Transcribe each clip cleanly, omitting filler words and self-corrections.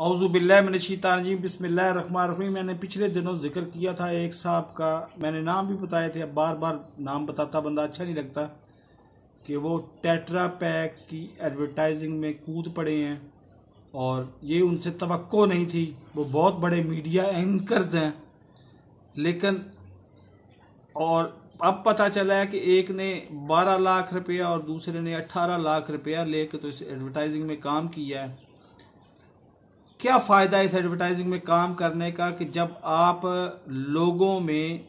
औज़ुबिल्लाहिमिनश्शैतानिर्रजीम बिस्मिल्लाहिर्रहमानिर्रहीम। मैंने पिछले दिनों जिक्र किया था एक साहब का, मैंने नाम भी बताए थे। अब बार बार नाम बताता बंदा अच्छा नहीं लगता कि वो टेट्रा पैक की एडवर्टाइजिंग में कूद पड़े हैं और ये उनसे तवक्को नहीं थी। वो बहुत बड़े मीडिया एंकर्स हैं, लेकिन और अब पता चला है कि एक ने 12 लाख रुपया और दूसरे ने 18 लाख रुपया लेकर तो इस एडवर्टाइजिंग में काम किया है। क्या फ़ायदा इस एडवर्टाइजिंग में काम करने का कि जब आप लोगों में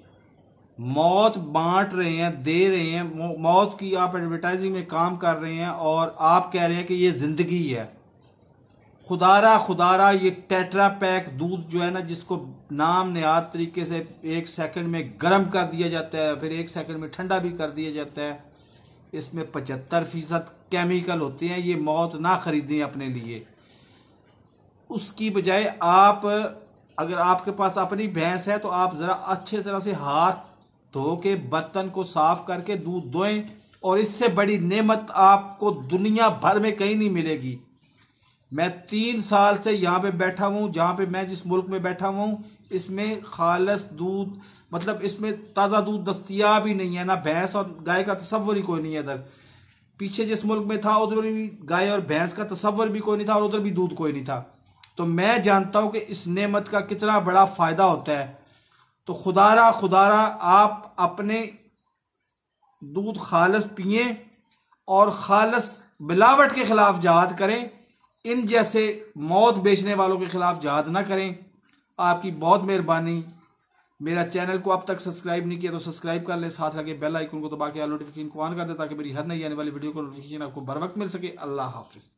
मौत बांट रहे हैं, दे रहे हैं, मौत की आप एडवर्टाइजिंग में काम कर रहे हैं और आप कह रहे हैं कि ये ज़िंदगी है। खुदारा ये टेट्रा पैक दूध जो है ना, जिसको नाम नहाद तरीके से 1 सेकंड में गर्म कर दिया जाता है, फिर 1 सेकंड में ठंडा भी कर दिया जाता है, इसमें 75% केमिकल होते हैं। ये मौत ना खरीदें अपने लिए। उसकी बजाय आप, अगर आपके पास अपनी भैंस है तो आप ज़रा अच्छे तरह से हाथ धो के बर्तन को साफ करके दूध दोएं, और इससे बड़ी नेमत आपको दुनिया भर में कहीं नहीं मिलेगी। मैं 3 साल से यहाँ पे बैठा हूँ, जहाँ पे मैं जिस मुल्क में बैठा हूँ इसमें खालस दूध, मतलब इसमें ताज़ा दूध दस्तियाब ही नहीं है। ना भैंस और गाय का तसव्वुर ही कोई नहीं है इधर। पीछे जिस मुल्क में था उधर भी गाय और भैंस का तसव्वुर भी कोई नहीं था और उधर भी दूध कोई नहीं था। तो मैं जानता हूं कि इस नेमत का कितना बड़ा फायदा होता है। तो खुदारा आप अपने दूध खालस पिए और खालस मिलावट के खिलाफ जहाद करें। इन जैसे मौत बेचने वालों के खिलाफ जहाद ना करें। आपकी बहुत मेहरबानी। मेरा चैनल को अब तक सब्सक्राइब नहीं किया तो सब्सक्राइब कर ले, साथ लगे बेल आइकन को दबा के नोटिफिकेशन को ऑन कर दे ताकि मेरी हर नई आने वाली वीडियो को नोटिफिकेशन आपको बर वक्त मिल सके। अल्लाह हाफिज।